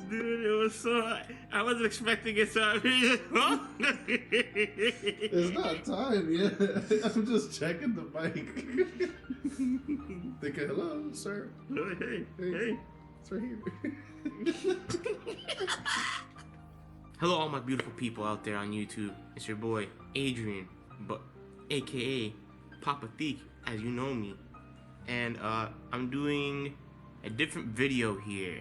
Dude, it was so. I wasn't expecting it, so I It's not time yet. I'm just checking the mic. Thinking, hello, sir. Hey, Hey, hey. it's right here. Hello, all my beautiful people out there on YouTube. It's your boy Adrian, but AKA Papa Thiek, as you know me, and I'm doing a different video here.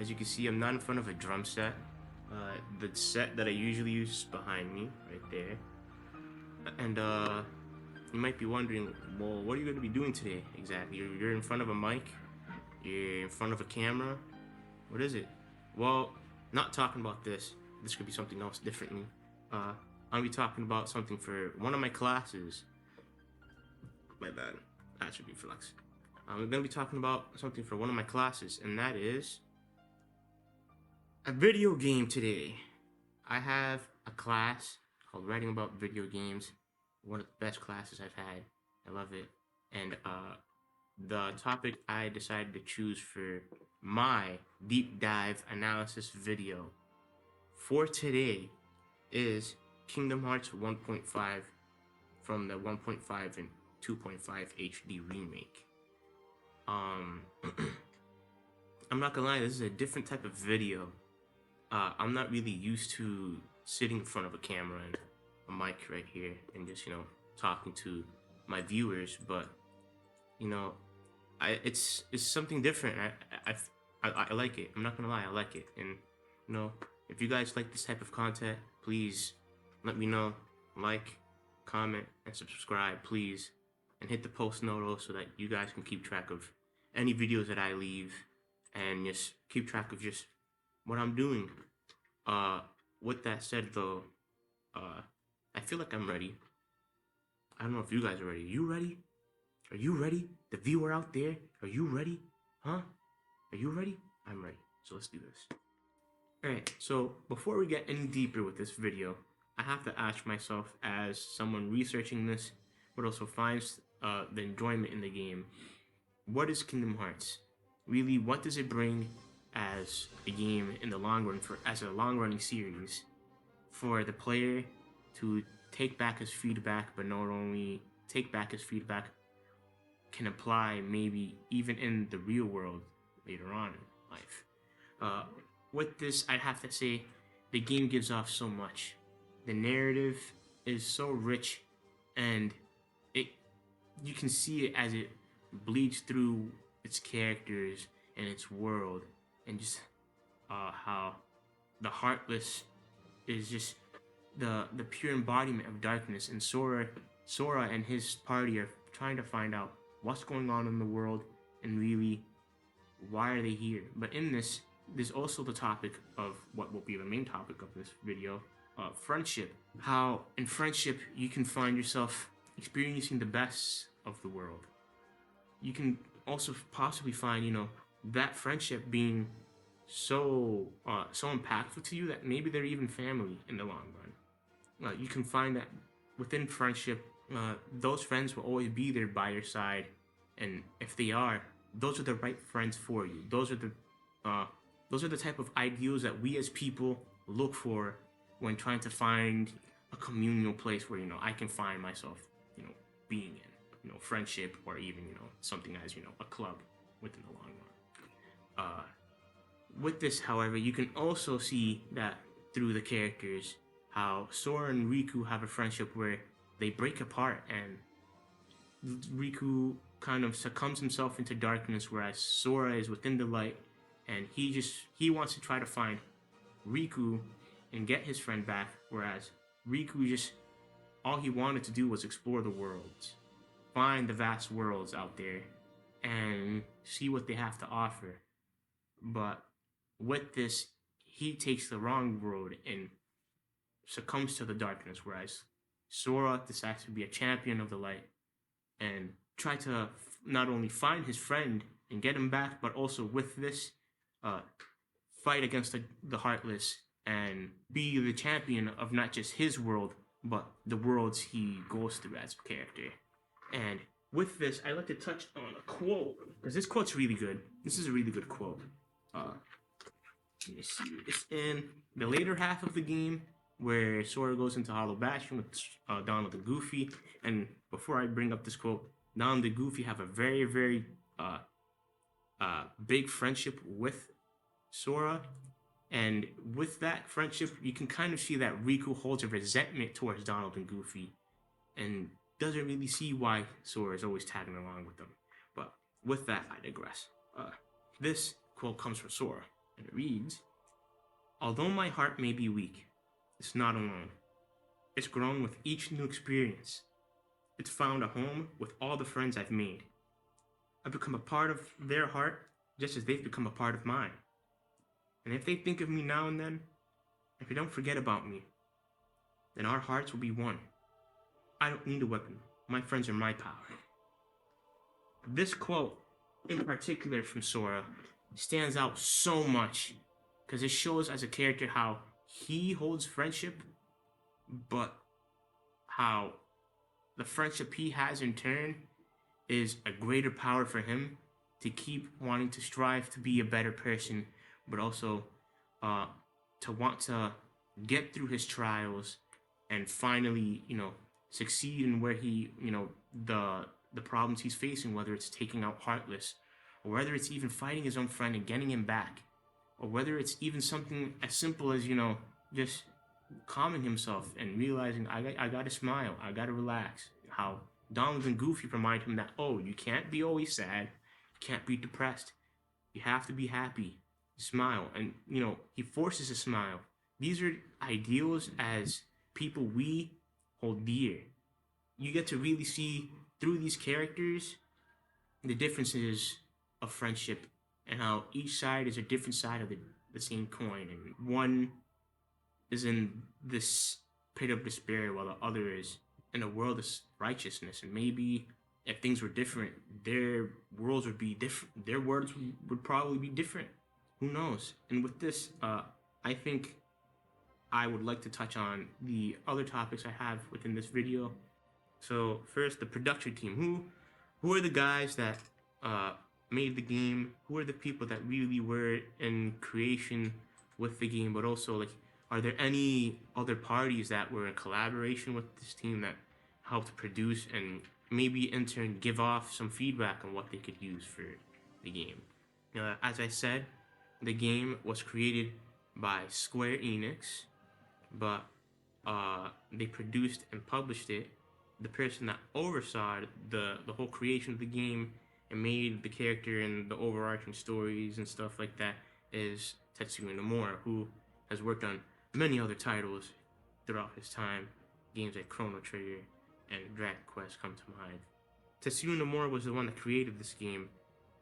As you can see, I'm not in front of a drum set. The set that I usually use is behind me, right there. And you might be wondering, well, what are you going to be doing today exactly? You're in front of a mic, you're in front of a camera. What is it? Well, not talking about this. This could be something else differently. I'll be talking about something for one of my classes. My bad. That should be flex. I'm gonna be talking about something for one of my classes, and that is a video game today. I have a class called Writing About Video Games. One of the best classes I've had. I love it. And the topic I decided to choose for my deep dive analysis video for today is Kingdom Hearts 1.5 from the 1.5 and 2.5 HD remake. I'm not gonna lie, this is a different type of video. I'm not really used to sitting in front of a camera and a mic right here and just, talking to my viewers, but it's something different. I like it. I'm not gonna lie, I like it. And if you guys like this type of content, please let me know. Like, comment, and subscribe, please, and hit the post note so that you guys can keep track of any videos that I leave, and just keep track of just what I'm doing. With that said, though, I feel like I'm ready. I don't know if you guys are ready. You ready? Are you ready? The viewer out there, are you ready? Huh? Are you ready? I'm ready. So let's do this. Alright, so before we get any deeper with this video, I have to ask myself, as someone researching this, but also finds the enjoyment in the game, what is Kingdom Hearts? Really, what does it bring as a game in the long run, as a long-running series, for the player to take back his feedback, but not only take back his feedback, can apply maybe even in the real world later on in life. With this, I have to say, the game gives off so much. The narrative is so rich, and you can see it as it bleeds through its characters and its world, and just how the Heartless is just the pure embodiment of darkness, and Sora and his party are trying to find out what's going on in the world and really why are they here. But in this, there's also the topic of what will be the main topic of this video, friendship. How in friendship you can find yourself experiencing the best of the world. You can also possibly find, that friendship being so impactful to you that maybe they're even family in the long run. You can find that within friendship, those friends will always be there by your side, and if they are, those are the right friends for you. Those are the type of ideals that we as people look for when trying to find a communal place where I can find myself being in friendship, or even something as a club within the long run. With this, however, you can also see that through the characters, how Sora and Riku have a friendship where they break apart, and Riku kind of succumbs himself into darkness, whereas Sora is within the light, and he wants to try to find Riku and get his friend back, whereas Riku all he wanted to do was explore the worlds, find the vast worlds out there, and see what they have to offer. But with this, he takes the wrong road and succumbs to the darkness, whereas Sora decides to be a champion of the light and try to not only find his friend and get him back, but also with this, fight against the Heartless and be the champion of not just his world, but the worlds he goes through as a character. And with this, I like to touch on a quote, because this quote's really good. This is a really good quote. You see, it's in the later half of the game where Sora goes into Hollow Bastion with Donald and Goofy. And before I bring up this quote, Donald and Goofy have a very, very big friendship with Sora. And with that friendship, you can kind of see that Riku holds a resentment towards Donald and Goofy and doesn't really see why Sora is always tagging along with them. But with that, I digress. This quote comes from Sora, and it reads, "Although my heart may be weak, it's not alone. It's grown with each new experience. It's found a home with all the friends I've made. I've become a part of their heart just as they've become a part of mine. And if they think of me now and then, if they don't forget about me, then our hearts will be one. I don't need a weapon. My friends are my power." This quote, in particular from Sora, stands out so much because it shows as a character how he holds friendship, but how the friendship he has in turn is a greater power for him to keep wanting to strive to be a better person, but also to want to get through his trials and finally, succeed in where he, the problems he's facing, whether it's taking out Heartless, or whether it's even fighting his own friend and getting him back, or whether it's even something as simple as, just calming himself and realizing, I gotta smile, I gotta relax. How Donald and Goofy remind him that, oh, you can't be always sad, you can't be depressed, you have to be happy, smile, and, he forces a smile. These are ideals as people we hold dear. You get to really see through these characters the differences of friendship and how each side is a different side of the same coin, and one is in this pit of despair while the other is in a world of righteousness. And maybe if things were different, their worlds would be different, their words would probably be different. Who knows? And with this, I think I would like to touch on the other topics I have within this video. So first, the production team. Who are the guys that made the game? Who are the people that really were in creation with the game? But also, like, are there any other parties that were in collaboration with this team that helped produce and maybe in turn give off some feedback on what they could use for the game? As I said, the game was created by Square Enix, but they produced and published it. The person that oversaw the whole creation of the game and made the character and the overarching stories and stuff like that is Tetsuya Nomura, who has worked on many other titles throughout his time. Games like Chrono Trigger and Dragon Quest come to mind. Tetsuya Nomura was the one that created this game,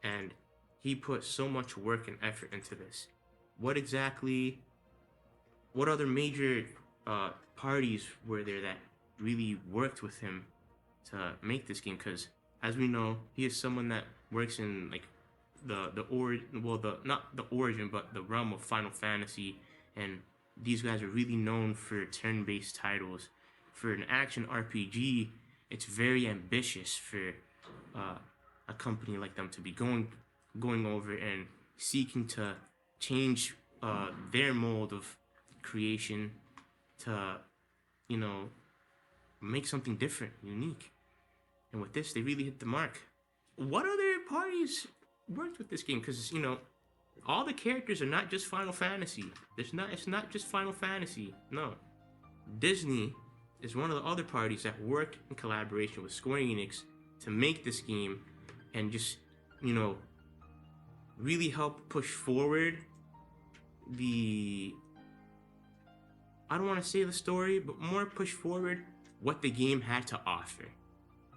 and he put so much work and effort into this. What other major parties were there that really worked with him to make this game? Because as we know, he is someone that works in like not the origin, but the realm of Final Fantasy, and these guys are really known for turn-based titles. For an action RPG, it's very ambitious for a company like them to be going over and seeking to change their mold of creation to, make something different, unique. And with this, they really hit the mark. What other parties worked with this game? Because, all the characters are not just Final Fantasy. It's not just Final Fantasy. No. Disney is one of the other parties that worked in collaboration with Square Enix to make this game and just, really help push forward I don't want to say the story, but more push forward what the game had to offer.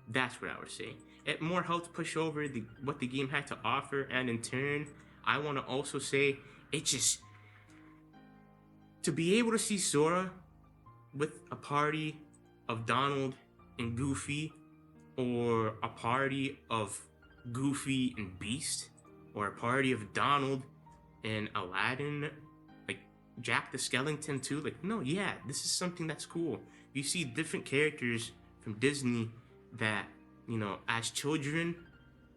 That's what I would say. It more helped push over what the game had to offer, and in turn, I want to also say it just to be able to see Sora with a party of Donald and Goofy, or a party of Goofy and Beast, or a party of Donald and Aladdin, like Jack the Skellington too. Like, no, yeah, this is something that's cool. You see different characters from Disney that, as children,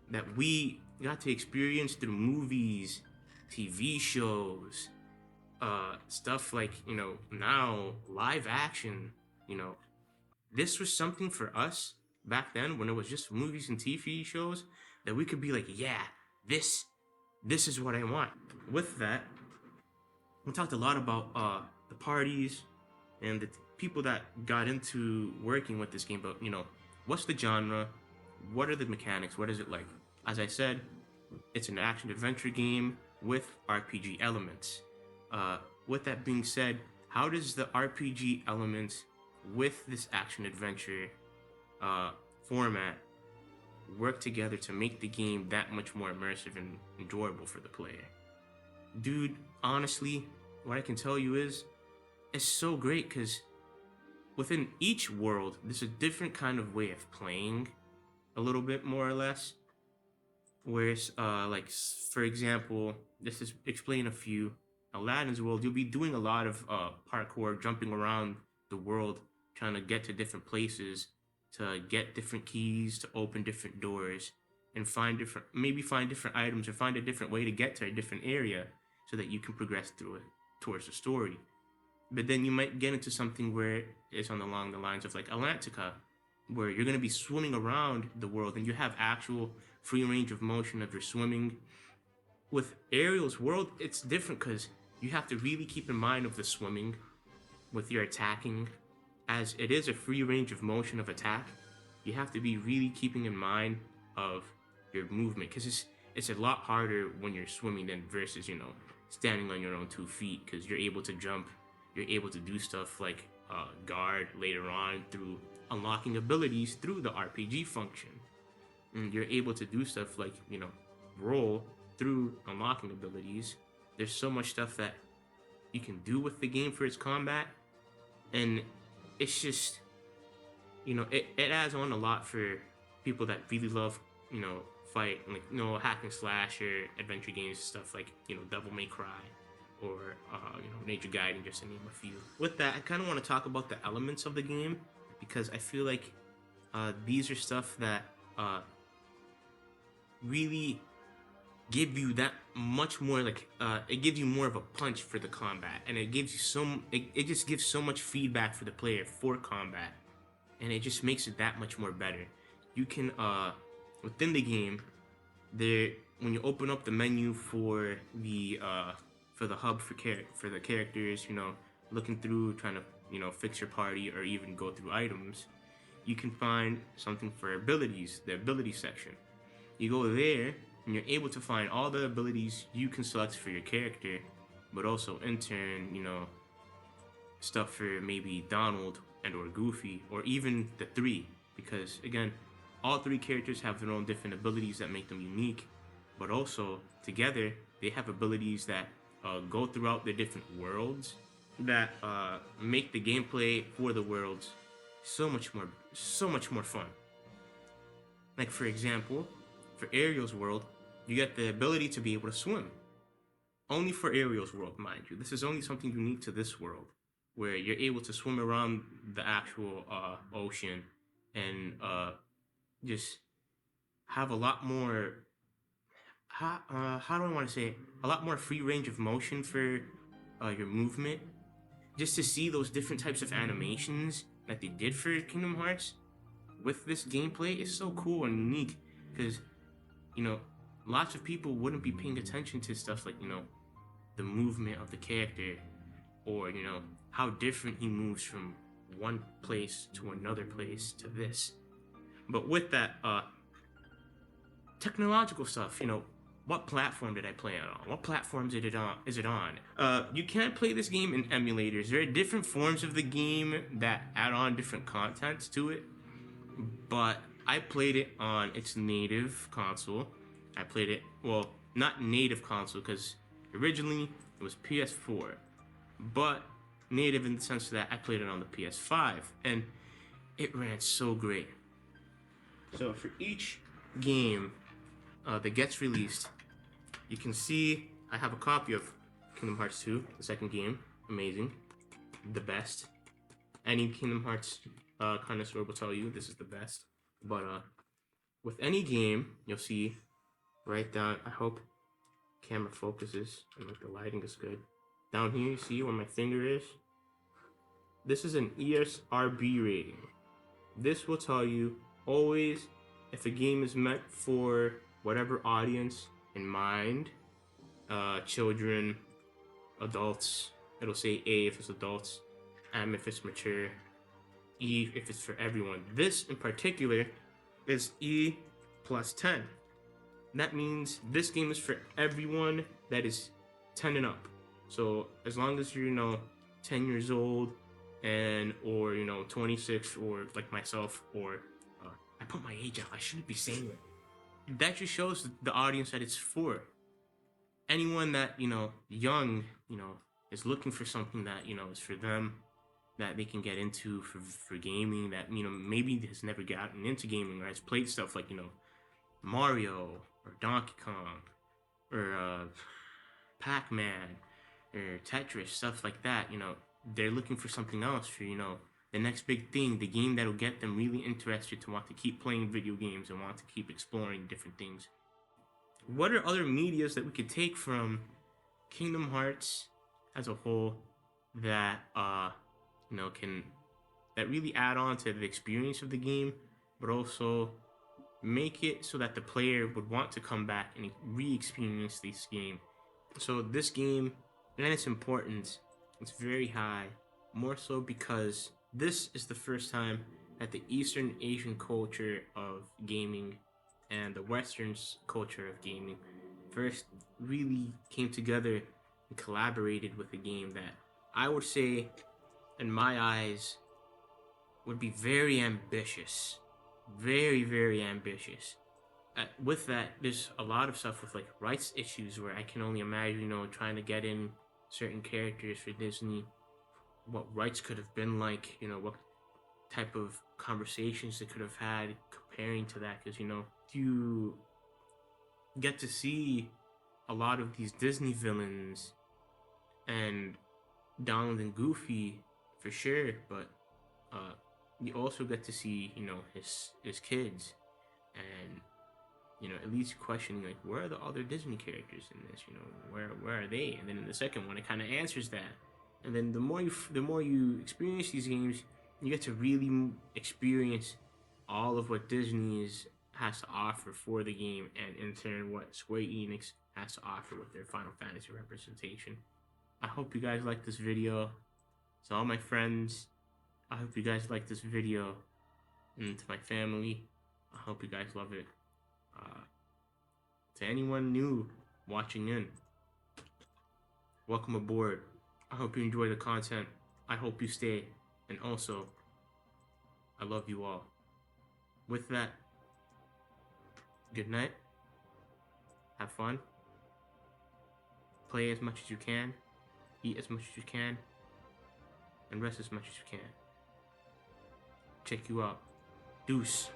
that we got to experience through movies, TV shows, stuff like, now live action, you know, this was something for us back then when it was just movies and TV shows that we could be like, yeah, this this is what I want. With that, we talked a lot about the parties and the people that got into working with this game. But what's the genre? What are the mechanics? What is it like? As I said, it's an action adventure game with RPG elements. With that being said, how does the RPG elements with this action adventure format work together to make the game that much more immersive and enjoyable for the player? Dude, honestly, what I can tell you is it's so great because within each world, there's a different kind of way of playing, a little bit more or less. Whereas, like, for example, this is explain a few. Aladdin's world, you'll be doing a lot of parkour, jumping around the world, trying to get to different places, to get different keys, to open different doors, and maybe find different items or find a different way to get to a different area so that you can progress through it towards the story. But then you might get into something where it's along the lines of like Atlantica, where you're going to be swimming around the world and you have actual free range of motion of your swimming. With Ariel's world, it's different because you have to really keep in mind of the swimming with your attacking, as it is a free range of motion of attack. You have to be really keeping in mind of your movement because it's a lot harder when you're swimming than versus standing on your own 2 feet, because you're able to jump, you're able to do stuff like guard later on through unlocking abilities through the RPG function, and you're able to do stuff like roll through unlocking abilities. There's so much stuff that you can do with the game for its combat, and it's just it adds on a lot for people that really love fight, like hack and slash or adventure games, stuff like Devil May Cry or Nature Gaiden, just to name a few. With that, I kind of want to talk about the elements of the game, because I feel like these are stuff that really give you that much more, like it gives you more of a punch for the combat, and it gives you it just gives so much feedback for the player for combat, and it just makes it that much more better. You can within the game, when you open up the menu for the hub for the characters, looking through, trying to fix your party or even go through items, you can find something for abilities, the ability section. You go there and you're able to find all the abilities you can select for your character, but also in turn, stuff for maybe Donald and or Goofy, or even the three, because again, all three characters have their own different abilities that make them unique, but also together they have abilities that go throughout the different worlds that make the gameplay for the worlds so much more fun. Like, for example, for Ariel's world, you get the ability to be able to swim. Only for Ariel's world, mind you. This is only something unique to this world, where you're able to swim around the actual ocean and just have a lot more. How do I want to say it? A lot more free range of motion for your movement. Just to see those different types of animations that they did for Kingdom Hearts with this gameplay is so cool and unique, because lots of people wouldn't be paying attention to stuff like the movement of the character, or how different he moves from one place to another place to this. But with that technological stuff, what platform did I play it on? What platforms is it on? You can't play this game in emulators. There are different forms of the game that add on different contents to it, but I played it on its native console. I played it, well, not native console, because originally it was PS4, but native in the sense that I played it on the PS5, and it ran so great. So for each game that gets released, you can see I have a copy of Kingdom Hearts 2, the second game. Amazing. The best. Any Kingdom Hearts connoisseur will tell you this is the best. But with any game, you'll see right down, I hope camera focuses and like the lighting is good. Down here, you see where my finger is? This is an ESRB rating. This will tell you always if a game is meant for whatever audience in mind, children, adults. It'll say A if it's adults, M if it's mature, E if it's for everyone. This in particular is E plus 10. That means this game is for everyone that is 10 and up. So as long as you're 10 years old and or 26 or like myself or I put my age out. I shouldn't be saying that. That just shows the audience that it's for. Anyone that young is looking for something that is for them, that they can get into for gaming, that maybe has never gotten into gaming or has played stuff like Mario or Donkey Kong or Pac-Man or Tetris, stuff like that. They're looking for something else for the next big thing, the game that'll get them really interested to want to keep playing video games and want to keep exploring different things. What are other medias that we could take from Kingdom Hearts as a whole that can that really add on to the experience of the game, but also make it so that the player would want to come back and re-experience this game. So this game and its importance, it's very high, more so because this is the first time that the Eastern Asian culture of gaming and the Western culture of gaming first really came together and collaborated with a game that I would say, in my eyes, would be very ambitious. Very, very ambitious. With that, there's a lot of stuff with like rights issues where I can only imagine, trying to get in certain characters for Disney, what rights could have been like, what type of conversations they could have had comparing to that, because you get to see a lot of these Disney villains and Donald and Goofy for sure, but you also get to see his kids, and at least questioning like, where are the other Disney characters in this? Where are they? And then in the second one, it kind of answers that. And then the more you experience these games, you get to really experience all of what Disney has to offer for the game, and in turn what Square Enix has to offer with their Final Fantasy representation. I hope you guys like this video. To all my friends, I hope you guys like this video. And to my family, I hope you guys love it. To anyone new watching in, welcome aboard. I hope you enjoy the content. I hope you stay. And also, I love you all. With that, good night. Have fun. Play as much as you can. Eat as much as you can. And rest as much as you can. Check you out. Deuce.